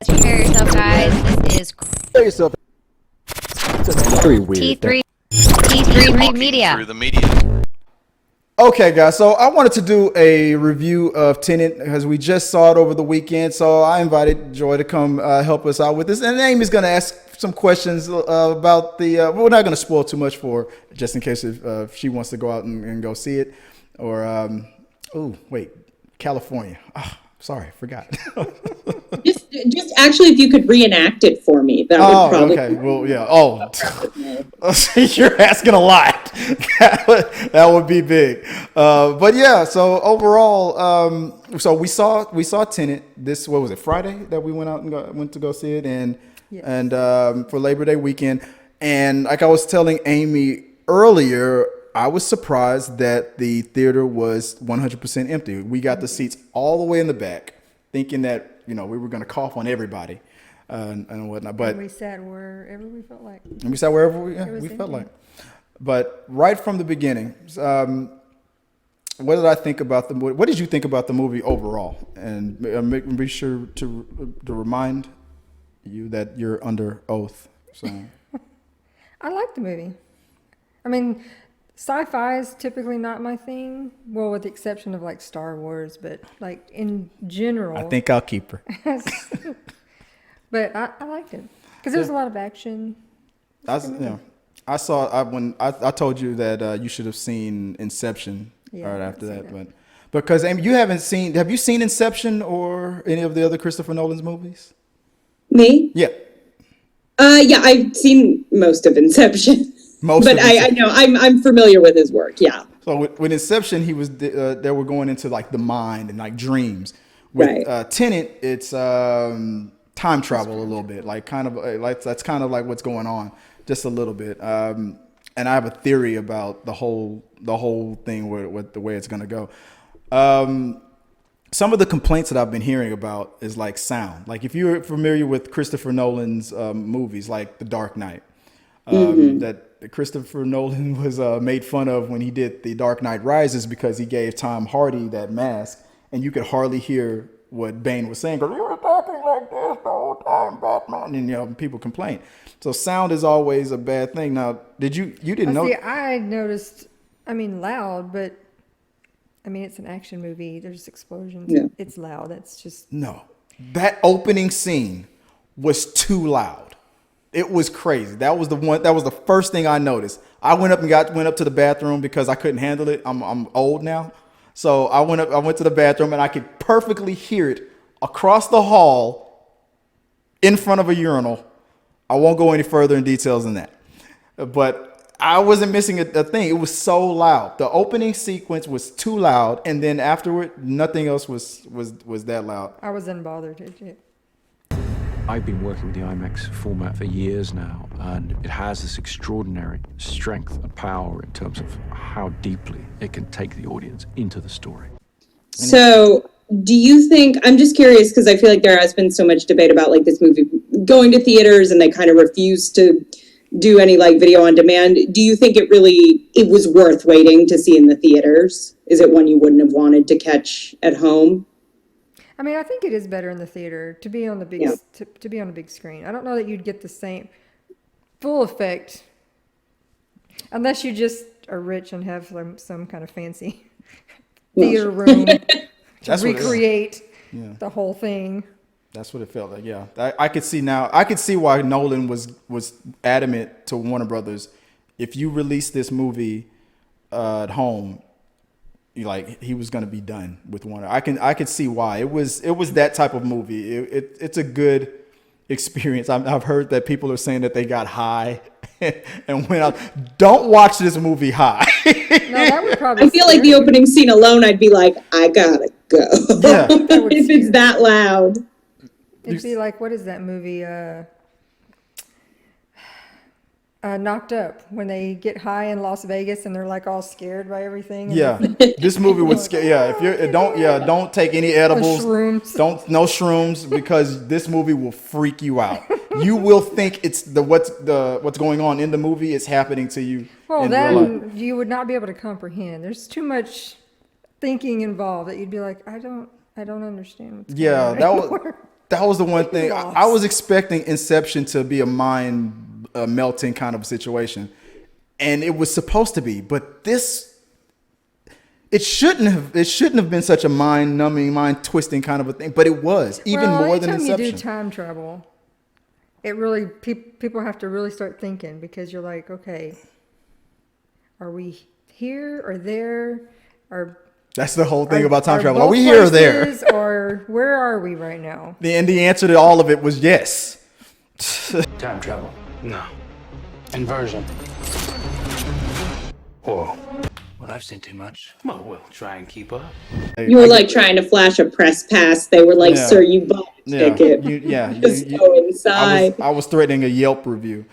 Prepare yourself, guys. This is Prepare yourself. It's very weird. T3 Media. Through the media. Okay, guys, so I wanted to do a review of Tenet because we just saw it over the weekend. So I invited Joy to come help us out with this. And Amy's going to ask some questions about the. We're not going to spoil too much for her, just in case if she wants to go out and go see it. Or, California. Oh, sorry, forgot. Just actually, if you could reenact it for me, that would probably. Okay. Well, yeah. Oh, you're asking a lot. That would be big. But yeah. So overall, so we saw Tenet. What was it? Friday that we went out and went to go see it, and for Labor Day weekend. And like I was telling Amy earlier, I was surprised that the theater was 100% empty. We got the seats all the way in the back, thinking that we were going to cough on everybody and whatnot. But we sat wherever we felt like. And we sat wherever we felt like. But right from the beginning, what did I think about the movie? What did you think about the movie overall? And be sure to remind you that you're under oath. So I like the movie. I mean, sci-fi is typically not my thing. Well, with the exception of like Star Wars, but like in general. I think I'll keep her. But I liked it because there was a lot of action. I told you that you should have seen Inception right after that, but because Amy, have you seen Inception or any of the other Christopher Nolan's movies? Me? Yeah. Yeah, I've seen most of Inception. I know I'm familiar with his work. Yeah. So with Inception, he was they were going into like the mind and like dreams. With Tenet, it's time travel a little bit, like that's kind of like what's going on, just a little bit. And I have a theory about the whole thing with the way it's gonna go. Some of the complaints that I've been hearing about is like sound. Like if you're familiar with Christopher Nolan's movies, like The Dark Knight, that Christopher Nolan was made fun of when he did The Dark Knight Rises because he gave Tom Hardy that mask, and you could hardly hear what Bane was saying because you were talking like this the whole time, Batman, and people complain. So sound is always a bad thing. Now, you didn't know? See, I noticed. I mean, loud, but I mean, it's an action movie. There's explosions. Yeah. It's loud. That's just no. That opening scene was too loud. It was crazy. That was the first thing I noticed. I went up to the bathroom because I couldn't handle it. I'm old now. So I went to the bathroom and I could perfectly hear it across the hall in front of a urinal. I won't go any further in details than that. But I wasn't missing a thing. It was so loud. The opening sequence was too loud, and then afterward, nothing else was that loud. I was unbothered. I've been working with the IMAX format for years now, and it has this extraordinary strength and power in terms of how deeply it can take the audience into the story. So, do you think, I'm just curious because I feel like there has been so much debate about like this movie going to theaters and they kind of refuse to do any like video on demand. Do you think it was worth waiting to see in the theaters? Is it one you wouldn't have wanted to catch at home? I mean, I think it is better in the theater to be on the big to be on a big screen. I don't know that you'd get the same full effect unless you just are rich and have some kind of fancy theater room to recreate the whole thing. That's what it felt like. Yeah, I could see now. I could see why Nolan was adamant to Warner Brothers. If you release this movie at home, he was going to be done with Warner. I could see why. It was that type of movie. It's a good experience. I've heard that people are saying that they got high and went out. Don't watch this movie high. No, that would probably. I feel like the opening scene alone, I'd be like, I gotta go. Yeah. If it's that loud. It'd be like, what is that movie? Knocked Up, when they get high in Las Vegas and they're like all scared by everything. Yeah, this movie would scare. Yeah, if you don't take any edibles. No shrooms because this movie will freak you out. You will think it's what's going on in the movie is happening to you. Well, then you would not be able to comprehend. There's too much thinking involved that you'd be like, I don't understand what's going on. That was the one thing Lost. I was expecting Inception to be a mind melting kind of situation, and it was supposed to be. But this, it shouldn't have been such a mind numbing, mind twisting kind of a thing. But it was even more than anytime Inception. you do time travel, it really people have to really start thinking, because you're like, okay, are we here or there, or That's the whole thing about time travel. Are both we here or there? places, or where are we right now? And the answer to all of it was yes. Time travel? No. Inversion? Whoa. Well, I've seen too much. Well, we'll try and keep up. You were like trying to flash a press pass. They were like, Yeah. "Sir, you bought a ticket. Just go inside." I was threatening a Yelp review,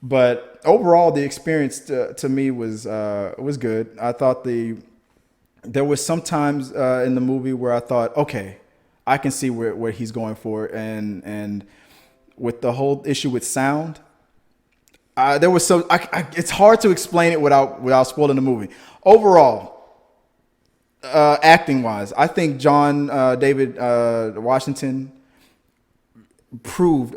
but overall, the experience to me was good. I thought there was sometimes in the movie where I thought, okay, I can see where he's going for, and with the whole issue with sound, there was so it's hard to explain it without spoiling the movie. Overall, acting wise, I think John David Washington proved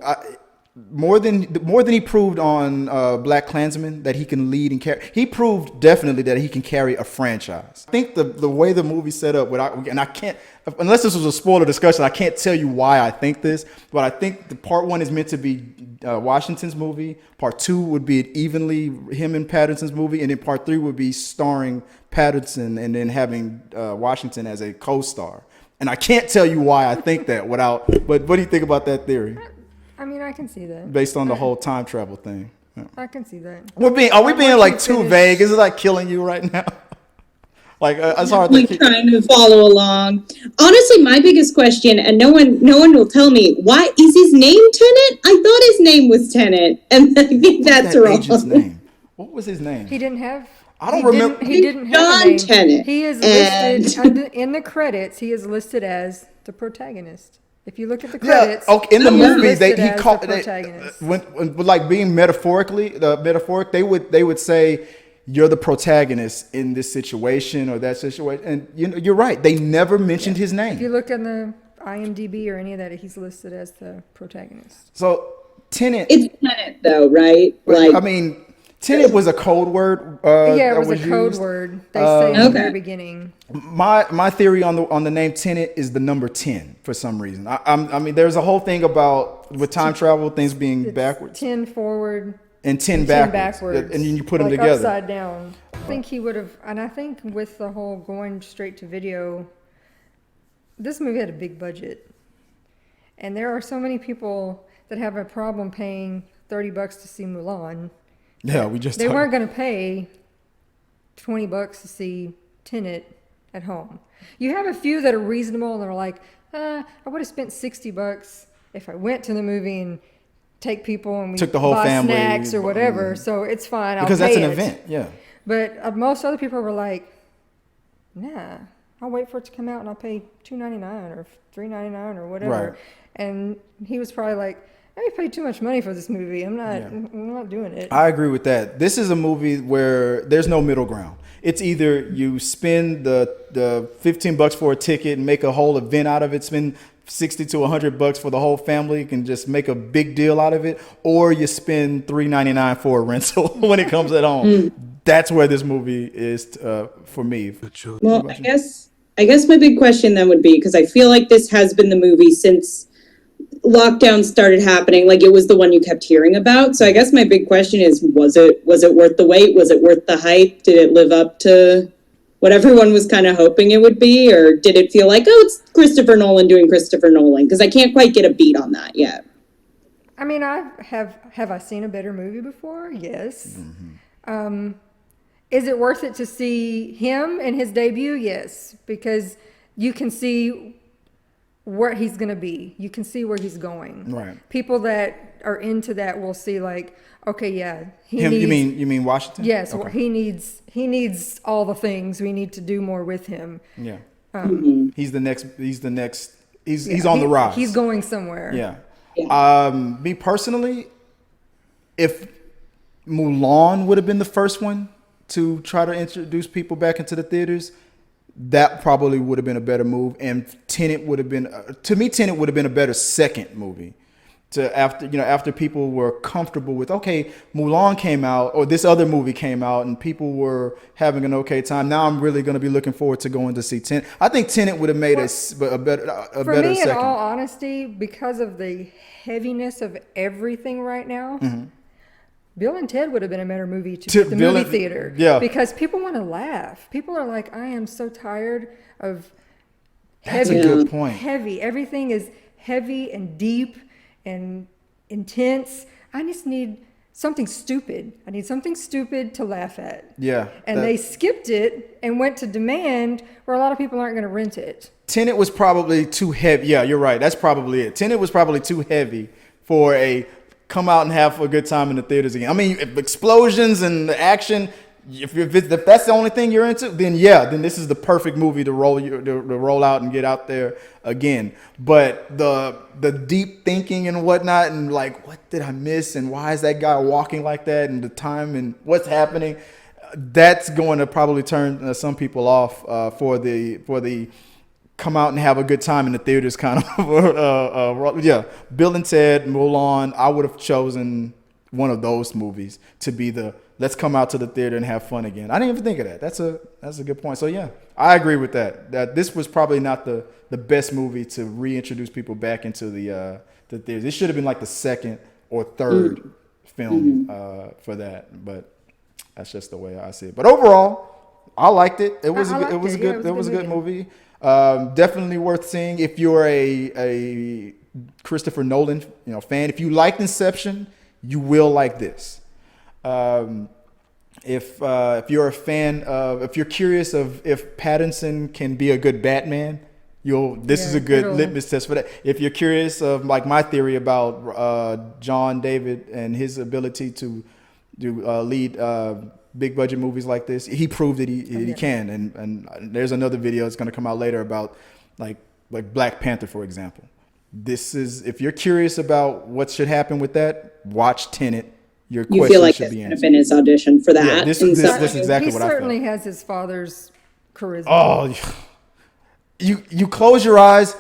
more than he proved on Black Klansman that he can lead and carry. He proved definitely that he can carry a franchise. I think the way the movie set up, and I can't, unless this was a spoiler discussion, I can't tell you why I think this, but I think the part one is meant to be Washington's movie. Part two would be evenly him and Pattinson's movie, and then part three would be starring Pattinson and then having Washington as a co-star. And I can't tell you why I think that but what do you think about that theory? I mean, I can see that. Based on the whole time travel thing. Yeah. I can see that. Are we being like too finish- vague? Is it like killing you right now? Like it's hard Like to keep. trying to follow along. Honestly, my biggest question, and no one will tell me, why is his name Tenet? I thought his name was Tenet, and I think that's that wrong. agent's name? What was his name? He didn't have. I don't remember. He didn't have John a name. Tenet, He is and- listed in the credits. He is listed as the protagonist. If you look at the Yeah, credits, okay. In the he's movie, listed he as called the protagonist. when like being metaphoric. They would say you're the protagonist in this situation or that situation, and you're right. They never mentioned his name. If you look in the IMDb or any of that, he's listed as the protagonist. So Tenet. It's Tenet, though, right? I mean, Tenet was a code word. Yeah, it was that a code used. word. They say in the Okay. very beginning. My theory on the name Tenet is the number 10 for some reason. I mean, there's a whole thing about with time travel things being It's backwards 10 forward, and 10 10 backwards, and then you put them like together. upside down. I think he would have, and I think with the whole going straight to video, this movie had a big budget, and there are so many people that have a problem paying $30 to see Mulan. Yeah, we just They talked- weren't going to pay $20 to see Tenet at home. You have a few that are reasonable, and they're like, I would have spent $60 if I went to the movie and take people and we Took the whole buy family, snacks or whatever. So it's fine. I'll because that's pay an it. event. Yeah. But most other people were like, nah, I'll wait for it to come out and I'll pay $2.99 or $3.99 or whatever. Right. And he was probably like, I paid too much money for this movie. I'm not doing it. I agree with that. This is a movie where there's no middle ground. It's either you spend the $15 for a ticket and make a whole event out of it, spend $60 to $100 for the whole family, you can just make a big deal out of it, or you spend $3.99 for a rental when it comes at home. That's where this movie is for me. Well, I guess my big question then would be, because I feel like this has been the movie since lockdown started happening, like it was the one you kept hearing about. So I guess my big question is, was it worth the wait? Was it worth the hype? Did it live up to what everyone was kind of hoping it would be? Or did it feel like, oh, it's Christopher Nolan doing Christopher Nolan? Because I can't quite get a beat on that yet. I mean, have I seen a better movie before? Yes. Is it worth it to see him in his debut? Yes, because you can see where he's going to be. You can see where he's going. Right. People that are into that will see like, okay, yeah, Him, needs, you mean Washington? yes, Okay. he needs all the things. We need to do more with him. Yeah. He's the next. He's Yeah, on the rise. He's going somewhere. Yeah. Me personally, if Mulan would have been the first one to try to introduce people back into the theaters, that probably would have been a better move. And Tenet would have been, to me, Tenet would have been a better second movie. After people were comfortable with, okay, Mulan came out, or this other movie came out, and people were having an okay time. Now I'm really going to be looking forward to going to see Tenet. I think Tenet would have made a better For better me, second. in all honesty, because of the heaviness of everything right now, Bill and Ted would have been a better movie to the movie theater. Yeah. Because people want to laugh. People are like, I am so tired of That's heavy. a good point. Heavy. Everything is heavy and deep and intense. I just need something stupid. I need something stupid to laugh at. Yeah. And they skipped it and went to Demand, where a lot of people aren't going to rent it. Tenet was probably too heavy. Yeah, you're right. That's probably it. Tenet was probably too heavy for a come out and have a good time in the theaters again. I mean, if explosions and action, if that's the only thing you're into, then this is the perfect movie to roll out and get out there again. But the deep thinking and whatnot, and like, what did I miss, and why is that guy walking like that, and the time and what's happening, that's going to probably turn some people off for the come out and have a good time in the theaters kind of. Bill and Ted, Mulan. I would have chosen one of those movies to be the let's come out to the theater and have fun again. I didn't even think of that. That's a good point. So yeah, I agree with that. That this was probably not the best movie to reintroduce people back into the theaters. It should have been like the second or third film for that. But that's just the way I see it. But overall, I liked it. It was a good movie. Definitely worth seeing if you're a Christopher Nolan fan. If you liked Inception, you will like this. If you're a fan of, if you're curious of if Pattinson can be a good Batman, this is a good litmus test for that. If you're curious of like my theory about John David and his ability to lead big budget movies like this, he proved that he can. And there's another video that's going to come out later about like Black Panther, for example. This is, if you're curious about what should happen with that, watch Tenet. Your question feel like should this be could have answered. been his audition for that. Yeah, this is exactly what I felt. He certainly has his father's charisma. Oh, you close your eyes,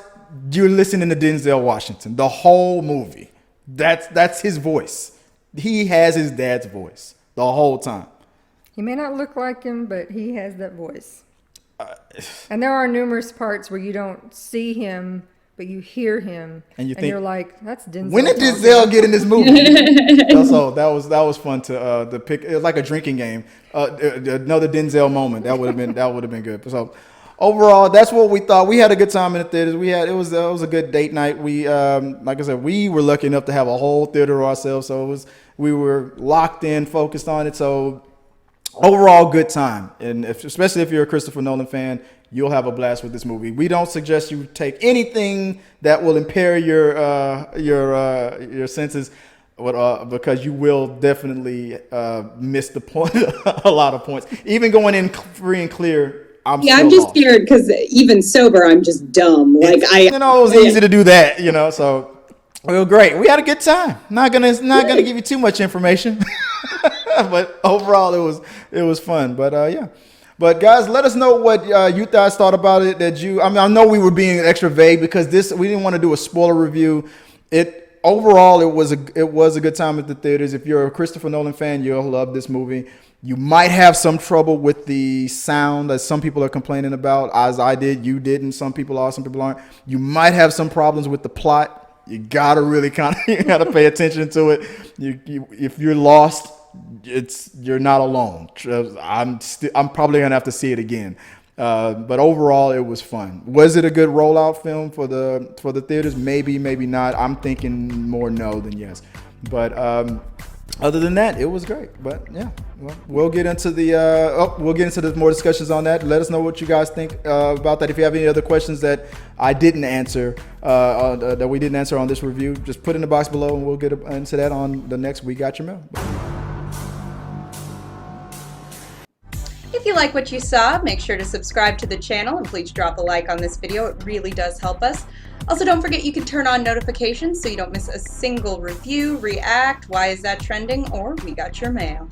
you're listening to Denzel Washington the whole movie. That's his voice. He has his dad's voice the whole time. He may not look like him, but he has that voice. And there are numerous parts where you don't see him, but you hear him, and you're like, "That's Denzel." When did Denzel get in this movie? So that was fun to pick. It was like a drinking game. Another Denzel moment that would have been good. So overall, that's what we thought. We had a good time in the theaters. It was a good date night. We like I said, we were lucky enough to have a whole theater ourselves. So we were locked in, focused on it. So overall, good time. And especially if you're a Christopher Nolan fan, you'll have a blast with this movie. We don't suggest you take anything that will impair your senses, because you will definitely miss the point. A lot of points. Even going in free and clear, I'm just scared because even sober, I'm just dumb. Like it was easy to do that. So well, great. We had a good time. Not gonna give you too much information, but overall, it was fun. But yeah. But guys, let us know what you guys thought about it. I know we were being extra vague because we didn't want to do a spoiler review. Overall, it was a good time at the theaters. If you're a Christopher Nolan fan, you'll love this movie. You might have some trouble with the sound, as some people are complaining about, as I did. You didn't. Some people are, some people aren't. You might have some problems with the plot. You gotta really gotta pay attention to it. If you're lost, you're not alone. I'm probably gonna have to see it again. But overall, it was fun. Was it a good rollout film for the theaters? Maybe, maybe not. I'm thinking more no than yes. But other than that, it was great. But yeah, we'll get into the more discussions on that. Let us know what you guys think about that. If you have any other questions that I didn't answer, that we didn't answer on this review, just put in the box below, and we'll get into that on the next We Got Your Mail. If you like what you saw, make sure to subscribe to the channel and please drop a like on this video. It really does help us. Also, don't forget you can turn on notifications so you don't miss a single review, react, why is that trending, or We Got Your Mail.